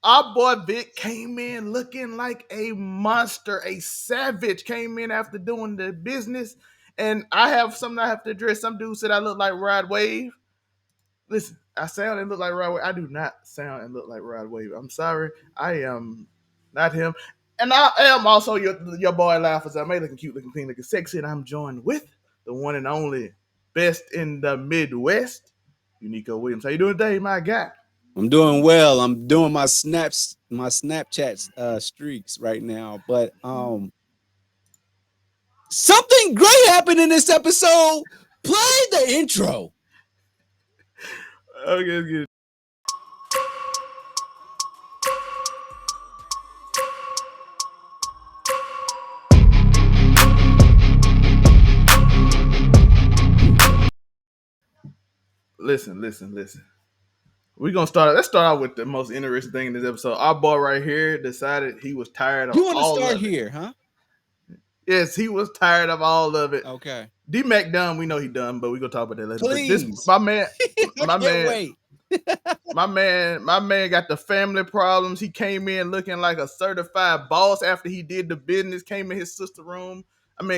Our boy Vic came in looking like a monster, a savage. Came in after doing the business, and I have something I have to address. Some dude said I look like Rod Wave. Listen, I sound and look like Rod Wave. I do not sound and look like Rod Wave. I'm sorry. I am not him. And I am also your boy Laughers. I may looking cute, looking clean, looking sexy, and I'm joined with the one and only best in the Midwest, Unico Williams. How you doing today, my guy? I'm doing well. I'm doing my Snapchat streaks right now. But something great happened in this episode. Play the intro. Okay, good. Listen. We're gonna start. Let's start out with the most interesting thing in this episode. Our boy right here decided he was tired of You want to all start of it. here, huh? Yes, he was tired of all of it. Okay. D Mac done, we know he done, but we gonna talk about that later. Please. But this my man, I can't wait. my man got the family problems. He came in looking like a certified boss after he did the business, came in his sister room.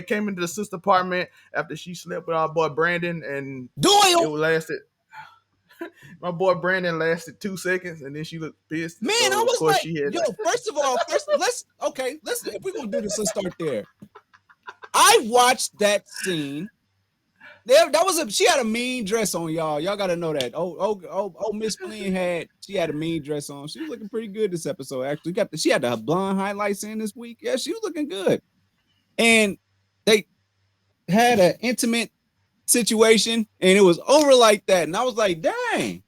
Came into the sister apartment after she slept with our boy Brandon, and Doyle. it lasted. My boy Brandon lasted 2 seconds, and then she looked pissed. Man, so, I was like, she had yo, first of all, let's if we're gonna do this, let's start there. I watched that scene. She had a mean dress on, y'all. Y'all gotta know that. Oh, Miss Flynn she had a mean dress on. She was looking pretty good this episode. Actually, she had the blonde highlights in this week. Yeah, she was looking good. And they had an intimate situation, and it was over like that. And I was like, dang.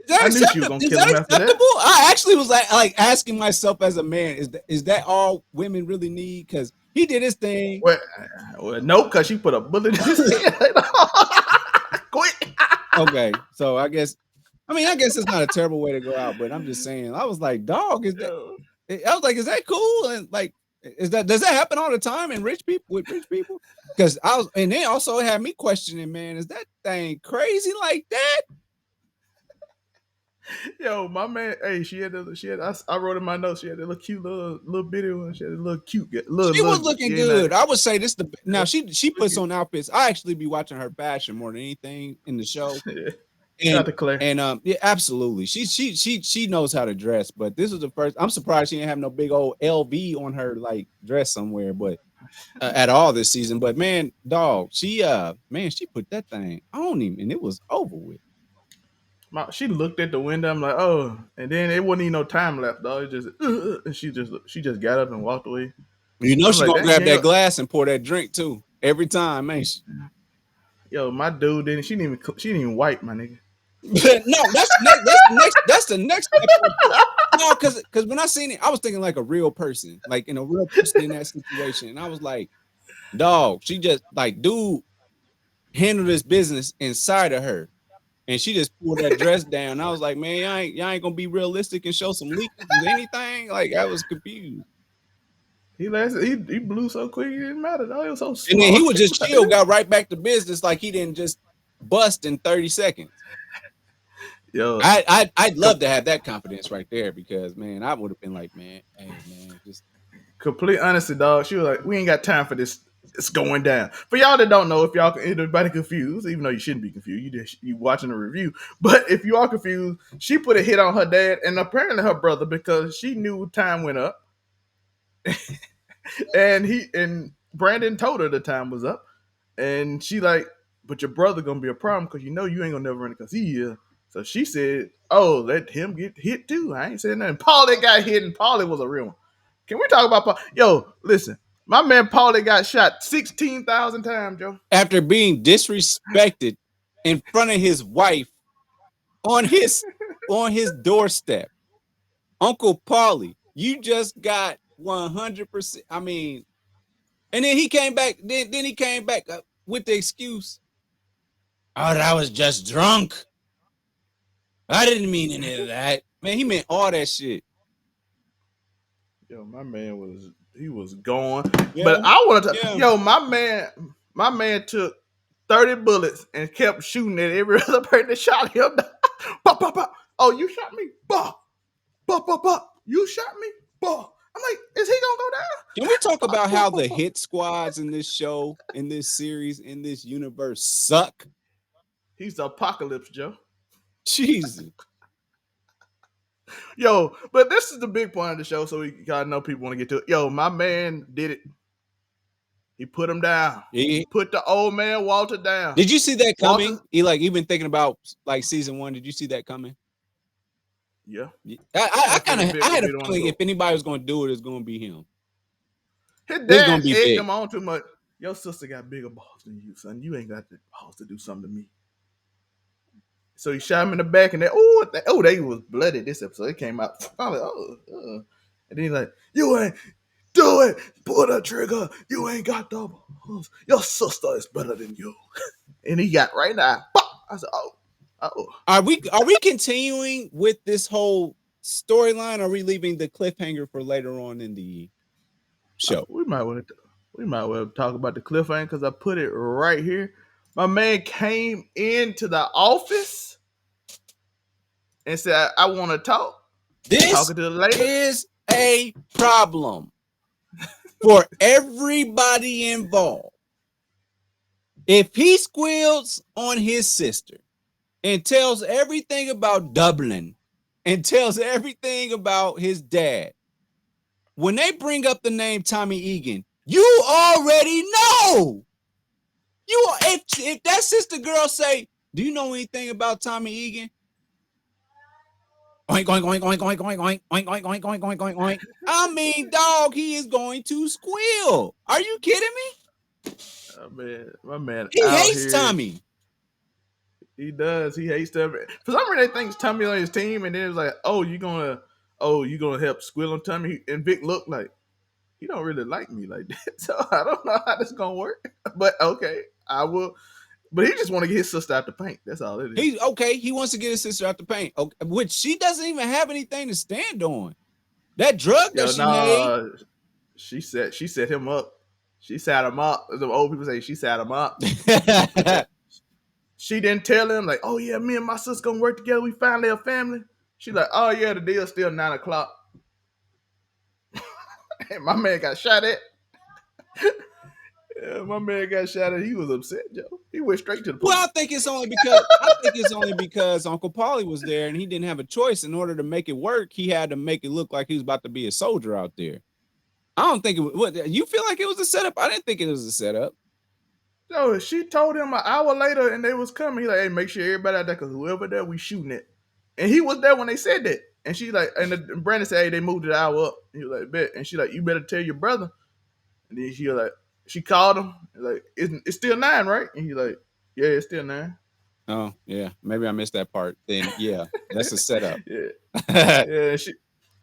I knew she was gonna kill him after that. I actually was like asking myself as a man, is that all women really need? Because he did his thing. Well, no, because she put a bullet in his head. Quick. Okay, so I guess it's not a terrible way to go out, but I'm just saying, I was like, dog, is that cool? And like, does that happen all the time with rich people? Because and then also it had me questioning, man, is that thing crazy like that? Yo, my man, hey, I wrote in my notes, she had a little cute little bitty one. She had a little cute she was looking good. I would say this now she puts on outfits. I actually be watching her fashion more than anything in the show. Not the Claire. And yeah, absolutely. She knows how to dress, but this is the first. I'm surprised she didn't have no big old LV on her like dress somewhere, but at all this season. But man, dog, she put that thing on him and it was over with. She looked at the window. I'm like, oh, and then it wasn't even no time left, though. It just, and she just got up and walked away. You know, she's gonna grab that glass and pour that drink too every time, man. Yo, my dude didn't. She didn't even wipe, my nigga. No, that's the next. No, because when I seen it, I was thinking like a real person, like in a real person in that situation, and I was like, dog, she just like, dude, handled this business inside of her. And she just pulled that dress down. I was like, man, y'all ain't gonna be realistic and show some leaks or anything. Like, I was confused. He blew so quick, it didn't matter. Though. It was so small. And then he was just chill, got right back to business, like he didn't just bust in 30 seconds. Yo, I'd love to have that confidence right there because, man, I would have been like, man, hey, man, just complete honesty, dog. She was like, we ain't got time for this. It's going down. For y'all that don't know, if anybody confused, even though you shouldn't be confused, you watching a review. But if you are confused, she put a hit on her dad and apparently her brother because she knew time went up, and Brandon told her the time was up, and she like, but your brother gonna be a problem because you ain't gonna never run it because he is. So she said, oh, let him get hit too. I ain't saying nothing. Paulie got hit, and Paulie was a real one. Can we talk about Paul? Yo, listen. My man Paulie got shot 16,000 times, Joe. After being disrespected in front of his wife on his doorstep. Uncle Paulie, you just got 100%. I mean, and then he came back. Then he came back with the excuse, oh, I was just drunk. I didn't mean any of that. Man, he meant all that shit. Yo, my man was gone. Yeah. But I want to yo, my man took 30 bullets and kept shooting at every other person that shot him. Pop, pop, pop. Oh, you shot me? Bah, bah, bah, bah. You shot me? Bah. I'm like, is he gonna go down? Can we talk Bah, about bah, how bah, the bah. hit squads in this show, in this series, in this universe suck? He's the apocalypse, Joe. Jesus. Yo, but this is the big point of the show, so we gotta know people want to get to it. Yo, my man did it. He put him down. He He- put the old man Walter down. did you see that Walter, coming? He like even thinking about like season one. Did you see that coming? yeah. I I kind figured of I Vic would had a be the one to feeling if go. anybody was going to do it, it's going to be him. His It's going dad to be egged big. him on too much. Your sister got bigger balls than you, son. You ain't got the balls to do something to me. So he shot him in the back, and they was bloody this episode. It came out. I'm like, and then he's like, you ain't do it. Pull the trigger. You ain't got the balls. Your sister is better than you. And he got right now. Pop! I said, oh. Are we continuing with this whole storyline? Or are we leaving the cliffhanger for later on in the show? We might well talk about the cliffhanger because I put it right here. My man came into the office and said, I want to talk. This Talking to the lady. is a problem for everybody involved. If he squeals on his sister and tells everything about Dublin and tells everything about his dad, when they bring up the name Tommy Egan, you already know. If that sister girl say, "Do you know anything about Tommy Egan?" Oink oink oink oink oink oink oink oink oink oink oink oink oink oink. I mean, dog, he is going to squeal. Are you kidding me? Oh, man, my man He out hates here. Tommy. He does. He hates them. For some reason, they think Tommy on his team, and then it's like, you gonna help Squill on Tommy. And Vic looked like he don't really like me like that. So I don't know how this gonna work. But okay, I will. But he just want to get his sister out the paint. That's all it is. He's okay. He wants to get his sister out the paint, okay, which she doesn't even have anything to stand on. That drug that Yo, she made. nah, she set him up. She sat him up. The old people say she sat him up. She didn't tell him like, oh yeah, me and my sister gonna work together. We finally a family. She like, oh yeah, the deal's still 9 o'clock. And my man got shot at. Yeah, my man got shot at. He was upset, Joe. He went straight to the Well, police. I think it's only because Uncle Paulie was there and he didn't have a choice. In order to make it work, he had to make it look like he was about to be a soldier out there. I don't think it was. What, you feel like it was a setup? I didn't think it was a setup. So she told him an hour later, and they was coming. He like, hey, make sure everybody out there, cause whoever there, we shooting it. And he was there when they said that. And she like, and Brandon said, hey, they moved it hour up. He was like, bet. And she like, you better tell your brother. And then she like, she called him, like, it's still 9, right? And he like, yeah, it's still 9. Oh yeah, maybe I missed that part. Then yeah, that's a setup. Yeah, It's yeah. a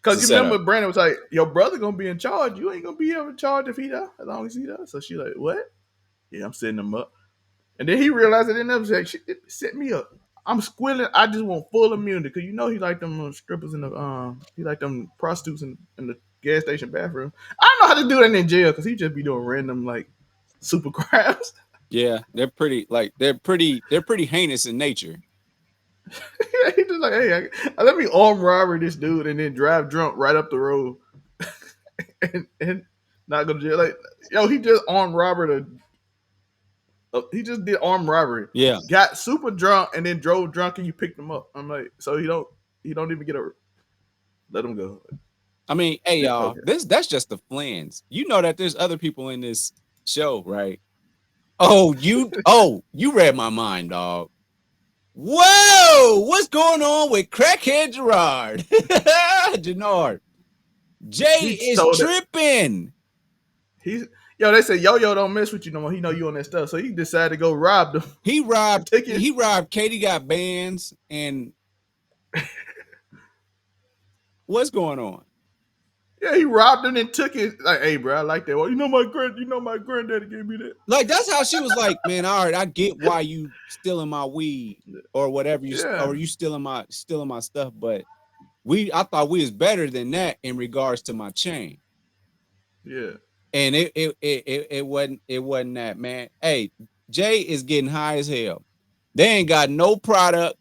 Cause you remember setup. Brandon was like, your brother gonna be in charge. You ain't gonna be able to charge if he does, as long as he does. So she like, what? Yeah, I'm setting him up. And then he realized it in the episode, it set me up. I'm squilling. I just want full immunity because you know he like them strippers in the he like them prostitutes in the gas station bathroom. I don't know how to do that in jail because he just be doing random like super crimes. Yeah, they're pretty heinous in nature. He just like, hey, let me arm robbery this dude and then drive drunk right up the road and not go to jail. Like, yo, he just armed robbery. He just did armed robbery. Yeah, Got super drunk and then drove drunk and you picked him up. I'm like, so he don't even get a let him go. I mean, hey y'all, Okay. that's just the Flans. You know that there's other people in this show, right? You read my mind, dog. Whoa, what's going on with crackhead Gerard? Jenard. Jay He is stole it. tripping. He's They say Yo don't mess with you no more. He know you on that stuff. So he decided to go rob them. He robbed Take it. he robbed Katie Got Bands and what's going on? Yeah, he robbed them and took it. Like, hey, bro, I like that. Well, my granddaddy gave me that. Like that's how she was like, man, all right, I get why you stealing my weed or whatever Yeah, or you stealing my stuff, but I thought we was better than that in regards to my chain. yeah. And it wasn't that, man. Hey, Jay is getting high as hell. They ain't got no product.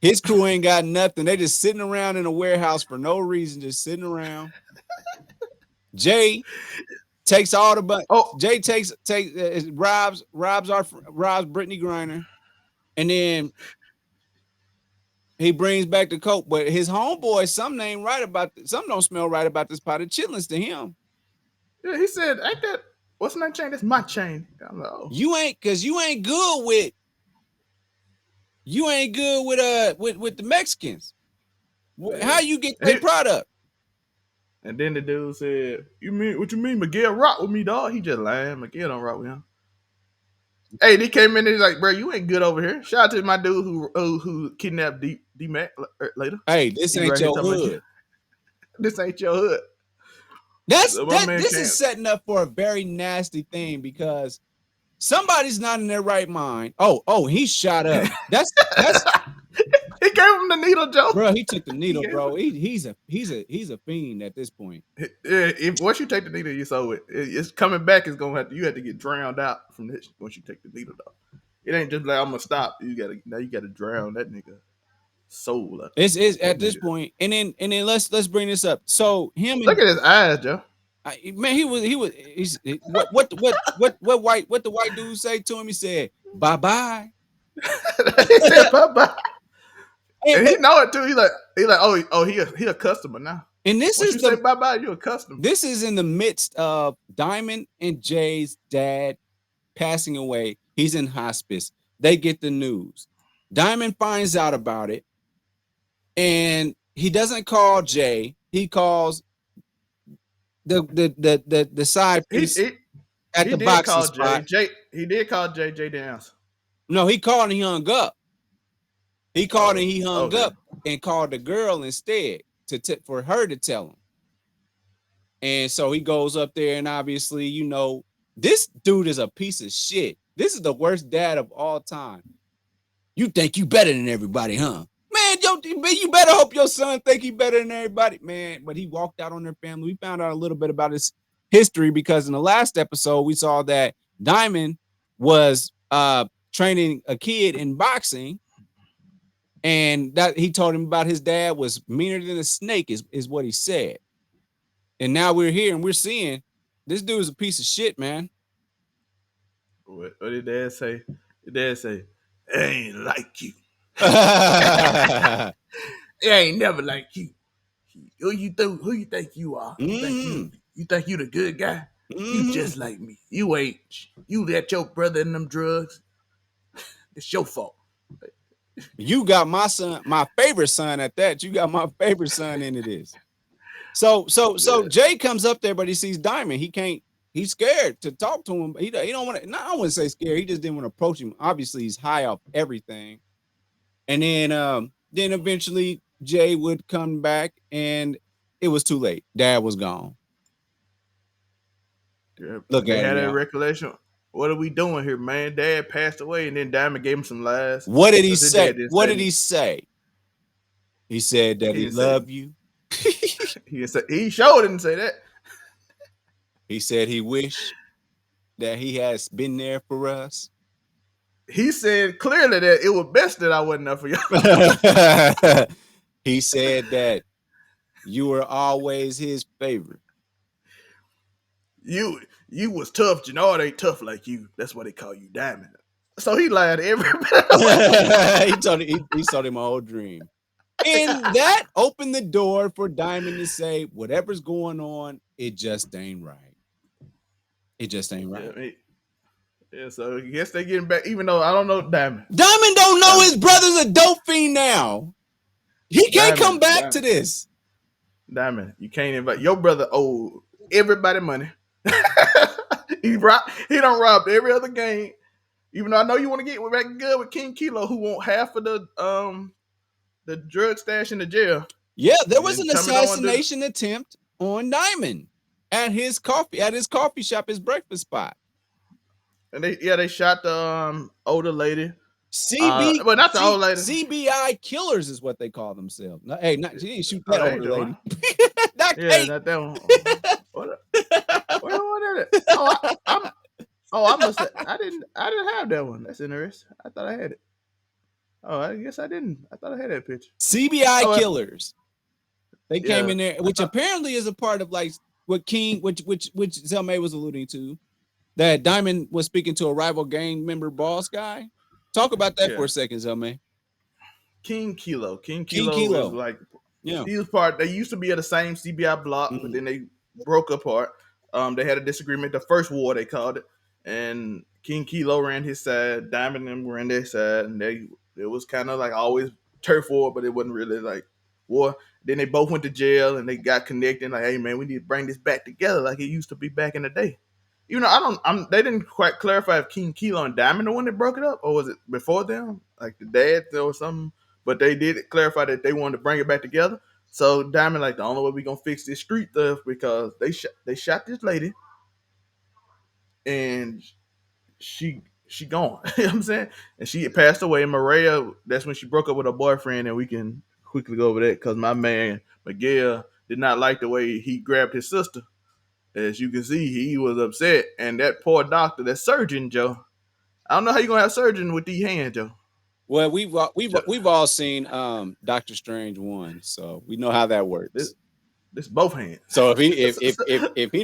His crew ain't got nothing. They just sitting around in a warehouse for no reason, just sitting around. Jay takes all the but Oh, Jay takes robs Brittany Griner, and then he brings back the coat. But his homeboy, something ain't right about something don't smell right about this pot of chitlins to him. yeah, he said, "Ain't that what's my chain? That's my chain." I'm like, "Oh, You ain't because you ain't good with the Mexicans. yeah." How you get And, their product? and then the dude said, "You mean what you mean? Miguel rock with me, dog? He just lying. Miguel don't rock with him." Hey, he came in and he's like, "Bro, you ain't good over here." Shout out to my dude who kidnapped D Mac later. Hey, this He ain't right here your talking about you. hood. This ain't your hood. That's So my that. man This is can't. setting up for a very nasty thing because somebody's not in their right mind. Oh, he shot up. That's He gave him the needle, Joe. bro. He took the He needle, gave him. bro. He's a fiend at this point. Yeah, if once you take the needle, you so it's coming back. It's gonna have to you have to get drowned out from this once you take the needle though. It ain't just like I'm gonna stop. You gotta drown that nigga soul up. It's That at this nigga. point, and then let's bring this up. So him Look and at his eyes, Joe. man, what the white dude say to him? He said bye bye. He said bye bye, And, and he know it too. He like oh he a customer now. and this Once is you say the bye bye, you a customer. this is in the midst of Diamond and Jay's dad passing away. He's in hospice. They get the news. Diamond finds out about it, and he doesn't call Jay. He calls the side He piece he, at he the did boxing call Jay. spot. Jay he did call Jay dance. No, he called and he hung up. He called and Oh, he hung okay. up and called the girl instead for her to tell him. And so he goes up there, and obviously, this dude is a piece of shit. This is the worst dad of all time. You think you better than everybody, huh? Man, you better hope your son think he better than everybody, man. But he walked out on their family. We found out a little bit about his history because in the last episode we saw that Diamond was training a kid in boxing, and that he told him about his dad was meaner than a snake, is what he said. And now we're here and we're seeing this dude is a piece of shit, man. What did Dad say? Dad say, "It ain't like you. It ain't never like you. Who you think you are? mm-hmm. You think you the good guy? You Mm-hmm. just like me. You ain't. You let your brother in them drugs. It's your fault." You got my favorite son at that. You got my favorite son into this. So Yeah, Jay comes up there, but he sees Diamond. He can't. He's scared to talk to him. He don't want to. No, I wouldn't say scared. He just didn't want to approach him. Obviously, he's high off everything. And then eventually Jay would come back, and it was too late. Dad was gone. yeah. Look They at him, had a y'all. recollection. What are we doing here, man? Dad passed away, and then Diamond gave him some lies What did he because his say? dad didn't What say did he anything. say? He said that He he didn't say. loved you. He didn't say. He sure didn't say that. He said he wished that he has been there for us. He said clearly that it was best that I wasn't there for y'all. He said that you were always his favorite. You was tough. Jenard ain't tough like you. That's why they call you Diamond. So he lied to everybody. He told him a whole dream. And that opened the door for Diamond to say, whatever's going on, it just ain't right. It just ain't Yeah, right. yeah, so I guess they getting back, even though I don't know Diamond. Diamond don't know Diamond, his brother's a dope fiend now. He can't come Diamond, back to Diamond, this. Diamond. You can't invite your brother. Owe everybody money. He don't robbed every other game. Even though I know you want to get back good with King Kilo, who want half of the drug stash in the jail, Yeah, there was and an tell me don't want to do. assassination attempt on Diamond at his coffee shop, his breakfast spot. And they shot the older lady. CB But not the old lady. CBI killers is what they call themselves. No, hey, not, she didn't shoot Oh, that they ain't older the one. lady. Not Yeah, Kate. not that one. What? What is it? Oh, I must. I didn't have that one. That's interesting. I thought I had it. Oh, I guess I didn't. I thought I had that picture. CBI Oh, killers. They came yeah. in there, I which thought, apparently is a part of like what King, which Zelmay was alluding to. That Diamond was speaking to a rival gang member boss guy. Talk about that for yeah. a second, Zelmay. King Kilo. King King Kilo is Kilo. like Yeah. he was part. They used to be at the same CBI block, but Mm-hmm. then they broke apart. They had a disagreement. The first war they called it, and King Kilo ran his side. Diamond and them ran their side, and they it was kind of like always turf war, but it wasn't really like war. Then they both went to jail, and they got connected. Like, hey man, we need to bring this back together like it used to be back in the day. You know, I don't. They didn't quite clarify if King Kilo and Diamond the one that broke it up, or was it before them, like the dad or something. But they did clarify that they wanted to bring it back together. So Diamond like the only way we gonna fix this street stuff because they shot this lady and she gone. You know what I'm saying? And she had passed away. And Maria, that's when she broke up with her boyfriend, and we can quickly go over that because my man Miguel did not like the way he grabbed his sister. As you can see, he was upset. And that poor doctor, that surgeon, Joe. I don't know how you gonna have surgeon with these hands, Joe. Well, we've Joe, we've all seen Doctor Strange 1, so we know how that this works. this both hands. So if he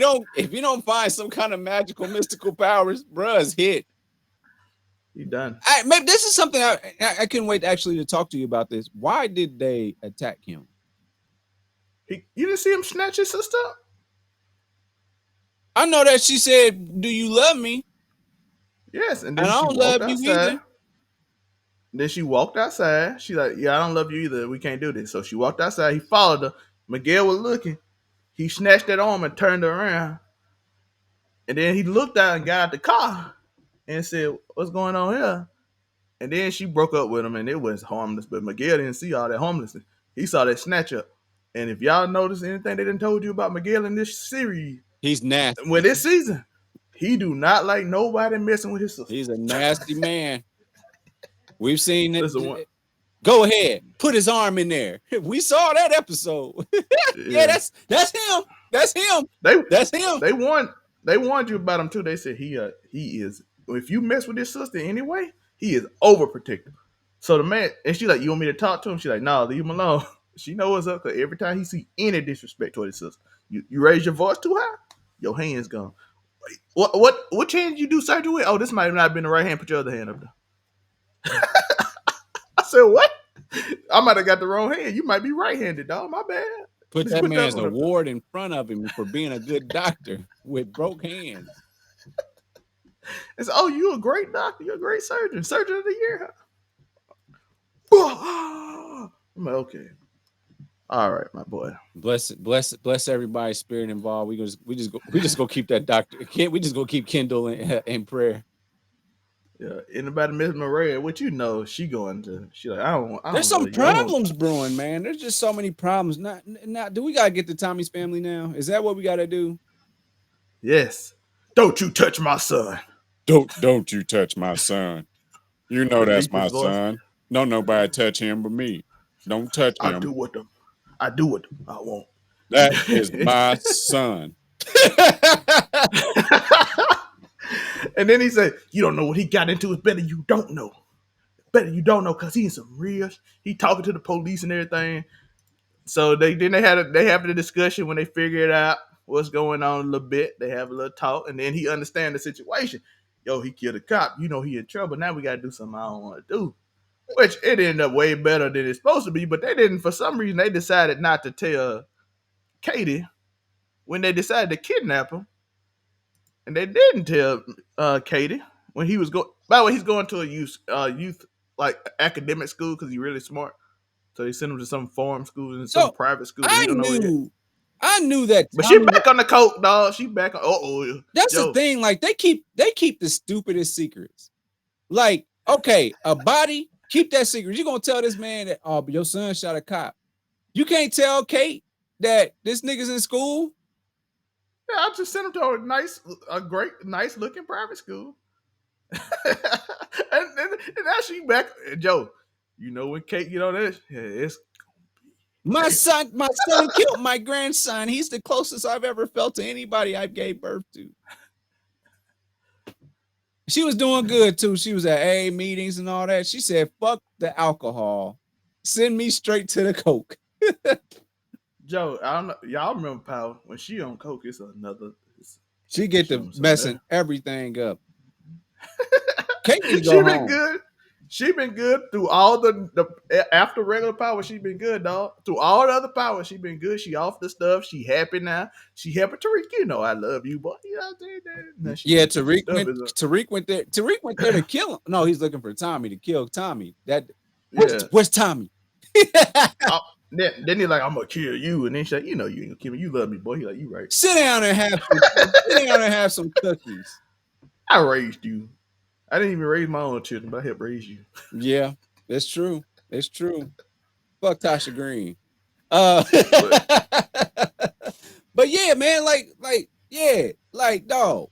don't find some kind of magical mystical powers, bruh's hit. He done. Maybe this is something I couldn't wait actually to talk to you about this. Why did they attack him? You didn't see him snatch his sister up? I know that she said, "Do you love me?" Yes, and And then I she don't walked love you outside. either. Then she walked outside. She like, yeah, I don't love you either. We can't do this. So she walked outside. He followed her. Miguel was looking. He snatched that arm and turned her around. And then he looked out and got out the car and said, "What's going on here?" And then she broke up with him, and it was harmless. But Miguel didn't see all that harmlessness. He saw that snatch up. And if y'all notice anything they didn't told you about Miguel in this series, He's well, nasty. this season, he do not like nobody messing with his sister. He's a nasty man. We've seen Listen, one, it. Go ahead, put his arm in there. We saw that episode. Yeah, yeah, that's him. That's him. they That's him. they warned you about him too. They said he is. If you mess with his sister anyway, he is overprotective. So the man and she like, you want me to talk to him? She like, no, leave him alone. She knows what's up because every time he see any disrespect toward his sister, you raise your voice too high, your hand's gone. What hand you do surgery with? Oh, this might not have been the right hand. Put your other hand up there. I said what? I might have got the wrong hand. You might be right-handed, dog. My bad. Put Just that put that man's one up there. award in front of him for being a good doctor with broke hands. It's oh, you a great doctor. You're a great surgeon. Surgeon of the year. I'm like, okay. All right, my boy. Bless everybody's spirit involved. We just go keep that doctor. Can't we just go keep Kendall in prayer? Yeah. Anybody miss Maria? What you know? She going to? She like, I There's don't some love you. I want. problems brewing, man. There's just so many problems. Not do we gotta get to Tommy's family now? Is that what we gotta do? Yes. Don't you touch my son. Don't you touch my son. You know The that's deepest my voice. son. Don't nobody touch him but me. Don't touch I him. do what them. I do what them. I want. That is my son. And then he said, "You don't know what he got into. It's better you don't know. Better you don't know, cause he in some real. He talking to the police and everything. So they have the discussion when they figure it out what's going on a little bit. They have a little talk, and then he understand the situation. Yo, he killed a cop. You know he in trouble. Now we gotta do something I don't want to do. Which it ended up way better than it's supposed to be. But they didn't. For some reason, they decided not to tell Katie when they decided to kidnap him, and they didn't tell Katie when he was going. By the way, he's going to a youth like academic school because he's really smart. So they sent him to some farm school and some So private school that I he don't know yet. knew I knew that But she Tommy. back on the coke, dog. She back on. Oh, That's the yo, thing. Like they keep the stupidest secrets. Like, okay, a body, keep that secret. You're gonna tell this man that but your son shot a cop. You can't tell Kate that this nigga's in school. yeah, I just sent him to a great, nice looking private school. and now she back, Joe. You know when Kate get on this, yeah, it's My son killed my grandson. He's the closest I've ever felt to anybody I gave birth to. She was doing good too. She was at AA meetings and all that. She said, "Fuck the alcohol, send me straight to the coke." Joe, I don't know. Y'all remember Power when she on coke? It's another. She get She to on something else. messing everything up. Kate need to go She been home. good. She been good through all the after regular Power. She been good, dog. Through all the other Power, she been good. She off the stuff. She happy now. She happy. Tariq, you know I love you, boy. You know what I'm saying? Now Yeah, she stuff is Tariq went there. Tariq went there to kill him. No, he's looking for Tommy to kill Tommy. That yeah. where's Tommy? Oh, then he like I'm gonna kill you, and then she like, you know you ain't gonna kill me. You love me, boy. He like you right. Sit down and have some. Sit down and have some cookies. I raised you. I didn't even raise my own children, but I helped raise you. Yeah, that's true. It's true. Fuck Tasha Green. Uh, But but yeah, man, yeah, dog.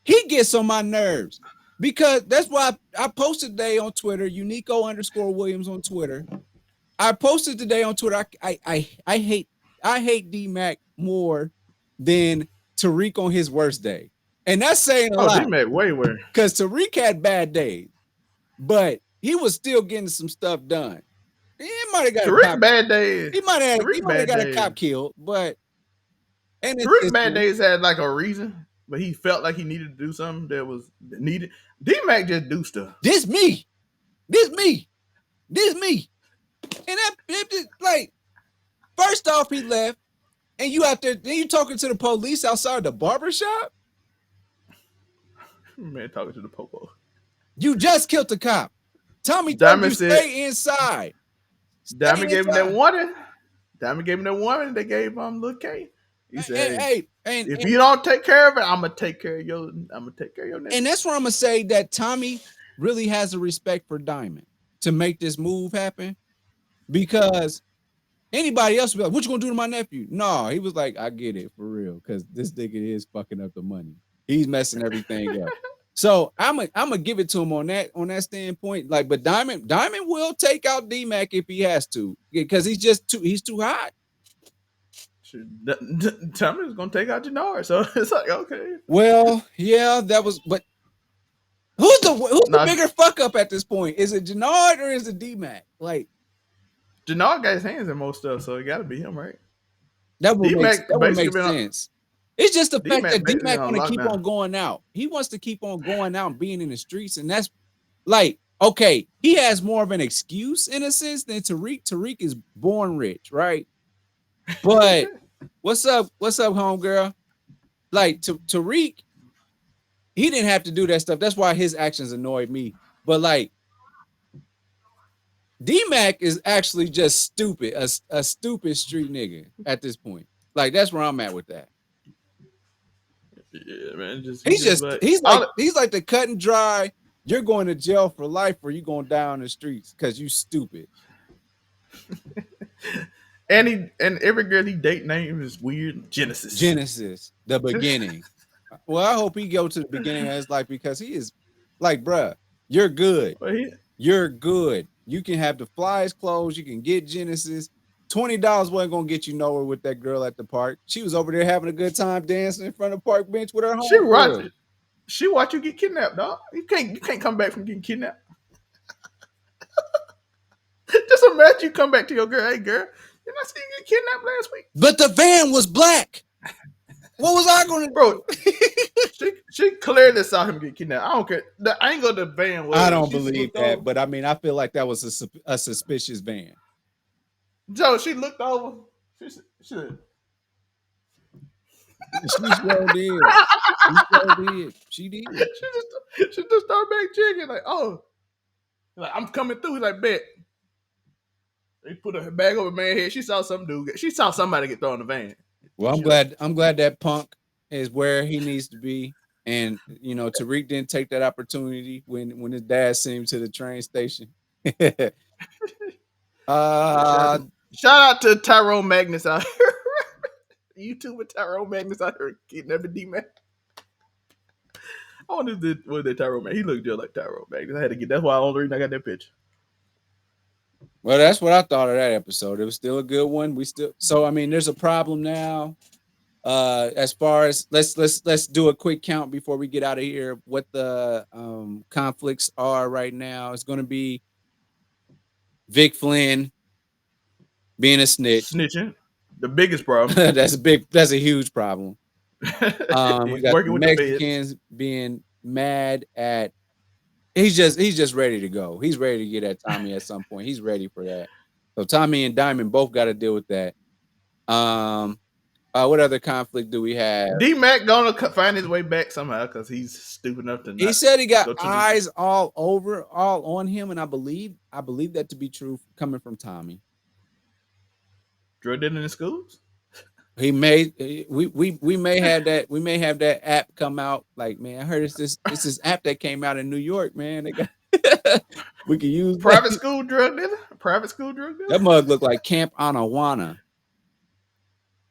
He gets on my nerves because that's why I posted today on Twitter, Unico_Williams on Twitter. I posted today on Twitter. I hate D Mac more than Tariq on his worst day, and that's saying a oh, D lot Mac way worse. because Tariq had bad days, but he was still getting some stuff done. He might have got a Tariq cop. bad days. He Tariq might have bad got a days. cop killed, but and his Tariq bad sister. days had like a reason, but he felt like he needed to do something that was needed. D Mac just do stuff. This me, this me, this me, and like first off he left, and you out there, then you talking to the police outside the barber shop. Man, talking to the popo. You just killed the cop. Tommy told you Diamond said. stay inside. Stay Diamond gave him that inside. warning. Diamond gave him that warning. They gave Lil K. He said, "Hey, Hey, and, if and you don't take care of it, I'm gonna take care of your. I'm gonna take care of your nephew." and that's where I'm gonna say that Tommy really has a respect for Diamond to make this move happen because anybody else would be like, "What you gonna do to my nephew?" No, he was like, "I get it for real because this nigga is fucking up the money. He's messing everything up." So I'm gonna give it to him on that standpoint. Like, but Diamond will take out D Mac if he has to because he's too hot. Diamond's gonna take out Jenard, so it's like okay. Well, yeah, that was. But who's the Now bigger fuck up at this point? Is it Jenard or is it D Mac? Like Jenard got his hands in most stuff, so it got to be him, right? that D Mac would basically make been sense. It's just the D fact Mac that D basically Mac on want to keep on lockdown. going out. He wants to keep on going out and being in the streets, and that's like okay. He has more of an excuse in a sense than Tariq. Tariq is born rich, right? But what's up? What's up, homegirl? Like Tariq, he didn't have to do that stuff. That's why his actions annoyed me. But like D Mac is actually just stupid, a stupid street nigga at this point. Like that's where I'm at with that. Yeah, man, he just like all. He's like the cut and dry. You're going to jail for life, or you going down the streets because you stupid. And every girl he date name is weird. Genesis. Genesis, the beginning. Well, I hope he go to the beginning of his life because he is like, bruh, you're good. But he You're good. You can have the flyest clothes. You can get Genesis. $20 wasn't gonna get you nowhere with that girl at the park. She was over there having a good time dancing in front of the park bench with her she watch homegirl. she watch you get kidnapped, dog. You can't come back from getting kidnapped. Just imagine you come back to your girl. Hey, girl, you not see you get kidnapped last week, But the van was black. What was I gonna bro. do? She clearly saw him get kidnapped. I don't care. The angle of the van I was don't she believe looked that, over. but I mean, I feel like that was a suspicious van. Joe, she looked over. She said, She sure did. She sure did. She did. she just started back chicken like, oh, like I'm coming through. He's like, bet. He put her bag over man's head. She saw some dude. She saw somebody get thrown in the van. Well, She like, I'm glad that Punk is where he needs to be. And you know, Tariq didn't take that opportunity when his dad sent him to the train station. yeah, uh shout out to Tyrone Magnus out here. YouTuber Tyrone Magnus out here kidnapping D Man. I wonder if was that Tyrone Magnus. He looked just like Tyrone Magnus. I had to get that's why the only reason I got that picture. well, that's what I thought of that episode. It was still a good one. We still so I mean, there's a problem now. As far as let's do a quick count before we get out of here. What the conflicts are right now? It's going to be Vic Flynn being a snitch. Snitching, the biggest problem. That's a big. That's a huge problem. We He's got the working with the feds. Mexicans being mad at. He's just ready to go. He's ready to get at Tommy at some point. He's ready for that. So Tommy and Diamond both got to deal with that. Um, what other conflict do we have? D Mac gonna find his way back somehow because he's stupid enough to He not said he got go to the eyes all on him, and I believe that to be true coming from Tommy. drug dealing in the schools. He may we may have that app come out. Like, man, I heard it's this app that came out in New York, man. They got we can use that. Private school drug dealer. Private school drug dealer. That mug looked like Camp Anawana.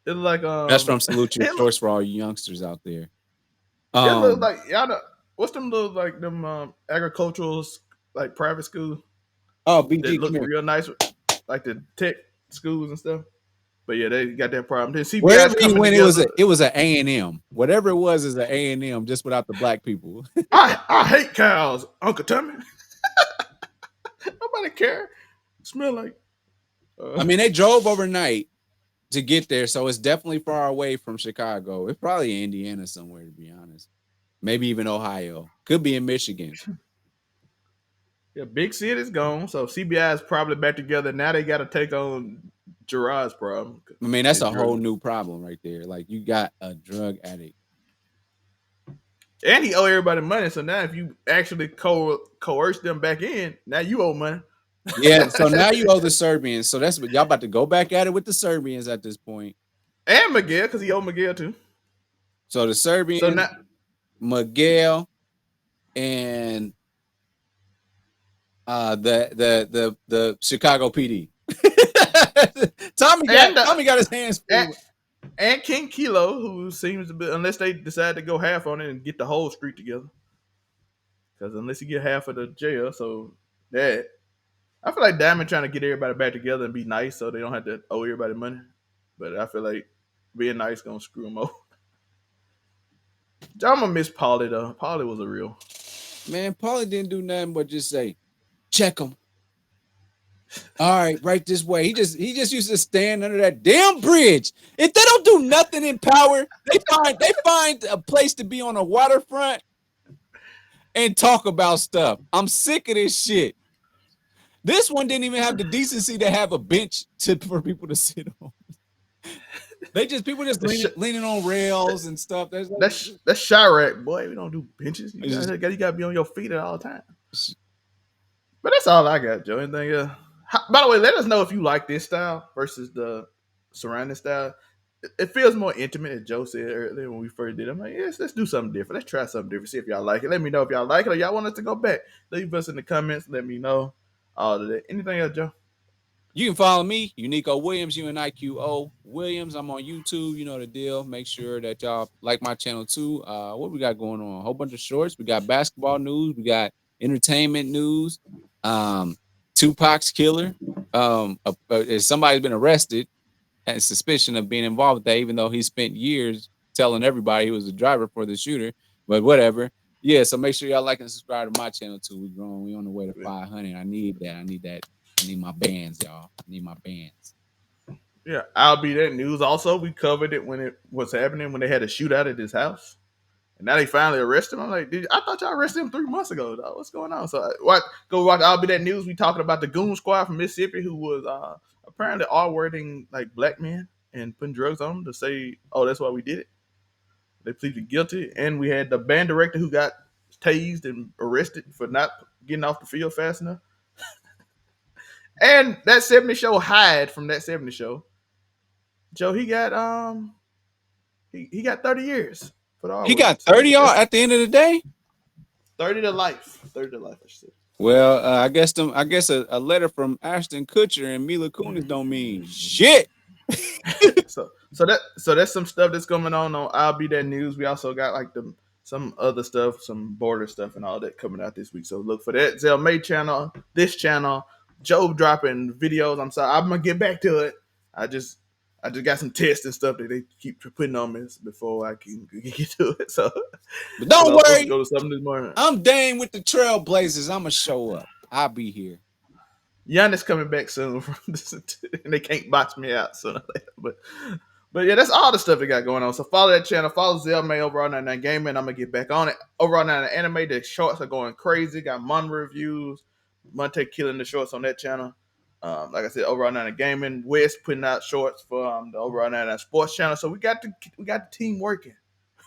It look like That's from Salute Your it look, Shorts for all you youngsters out there. it look Um, like y'all know what's them little like them agricultural like private schools oh, that BG, look come here. real nice, like the tech schools and stuff. But yeah, they got that problem. Then Wherever CBI's he coming went, together. it was an A&M. Whatever it was is an A&M, just without the black people. I hate cows, Uncle Tommy. Nobody care. Smell like. I mean, they drove overnight to get there, so it's definitely far away from Chicago. It's probably Indiana somewhere, to be honest. Maybe even Ohio. Could be in Michigan. Yeah, big city's gone, so CBI is probably back together. Now they got to take on Gerard's problem. I mean, that's And a whole drug, new problem right there. Like, you got a drug addict. and he owe everybody money. So now, if you actually coerce them back in, now you owe money. Yeah, so now you owe the Serbians. So that's what y'all about to go back at it with the Serbians at this point. And Miguel, because he owed Miguel too. So the So Serbians, now, Miguel, and the Chicago PD. Tommy got and uh, Tommy got his hands and, full. and King Kilo, who seems to be, unless they decide to go half on it and get the whole street together, because unless you get half of the jail, so that I feel like Diamond trying to get everybody back together and be nice, so they don't have to owe everybody money. But I feel like being nice gonna screw them over. I'm gonna miss Paulie though. Paulie was a real. Man, Paulie didn't do nothing but just say, check him. All right, right this way. He just used to stand under that damn bridge. If they don't do nothing in power, they find a place to be on a waterfront and talk about stuff. I'm sick of this shit. This one didn't even have the decency to have a bench for people to sit on. People just leaning on rails and stuff. That's Chirac, boy. We don't do benches. You gotta be on your feet at all times. But that's all I got, Joe. Anything else? By the way, let us know if you like this style versus the surrounding style. It feels more intimate, as Joe said earlier when we first did it. I'm like, yes, let's do something different. Let's try something different. See if y'all like it. Let me know if y'all like it or y'all want us to go back. Leave us in the comments. Let me know. All of that. Anything else, Joe? You can follow me, Unico Williams, UNIQO Williams. I'm on YouTube. You know the deal. Make sure that y'all like my channel too. What we got going on? A whole bunch of shorts. We got basketball news. We got entertainment news. Tupac's killer. Somebody's been arrested and suspicion of being involved with that, even though he spent years telling everybody he was the driver for the shooter. But whatever. Yeah, so make sure y'all like and subscribe to my channel too. We're growing. We on the way to 500. I need that. I need my bands, y'all. I need my bands. Yeah, I'll be that news. Also, we covered it when it was happening when they had a shootout at his house. And now they finally arrested him. I'm like, I thought y'all arrested him 3 months ago. Dog. What's going on? So go watch. I'll be that news. We talking about the Goon Squad from Mississippi who was apparently R-wording like black men and putting drugs on them to say, oh, that's why we did it. They pleaded guilty. And we had the band director who got tased and arrested for not getting off the field fast enough. And that 70 show Hyde from that 70 show. Joe, he got 30 years for the R He word. got 30 y'all at the end of the day. 30 to life. 30 to life, I should say. Well, I guess a letter from Ashton Kutcher and Mila Kunis don't mean shit. so that's some stuff that's going on I'll Be That News. We also got like some other stuff, some border stuff and all that coming out this week. So look for that. Zell May channel, this channel, Joe dropping videos. I'm sorry, I'm gonna get back to it. I I just got some tests and stuff that they keep putting on me before I can get to it. So, But because I don't was supposed to worry, go to something this morning. I'm Dane with the Trailblazers. I'ma show up. I'll be here. Giannis coming back soon from this, and they can't box me out sooner or later. But yeah, that's all the stuff they got going on. So follow that channel. Follow Zelmay over on 99 Gaming. I'm gonna get back on it. Over on 99 Anime, the shorts are going crazy. Got Mon reviews. Monte killing the shorts on that channel. Like I said, over on 99 Gaming, West putting out shorts for the over on 99 Sports channel. So we got the team working.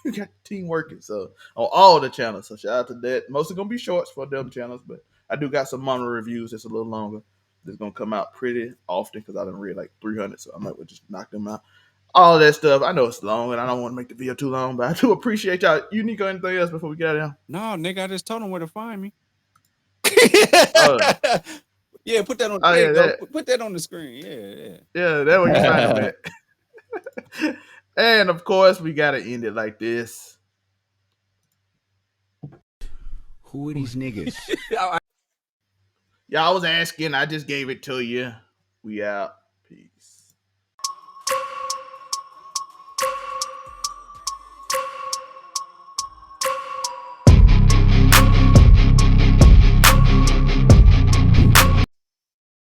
We got the team working. So on all the channels. So shout out to that. Mostly gonna be shorts for them channels, but I do got some Mon reviews that's a little longer. That's gonna come out pretty often because I done read like 300, so I might well just knock them out. All that stuff. I know it's long, and I don't want to make the video too long, but I do appreciate y'all. You need anything else before we get out of here? No, nigga, I just told them where to find me. Oh, Yeah, put that on. oh There you yeah, go. that Put that on the screen. Yeah, yeah, that where you find them yeah. at. And of course, we gotta end it like this. Who are these niggas? Y'all was asking, I just gave it to you. We out. Peace.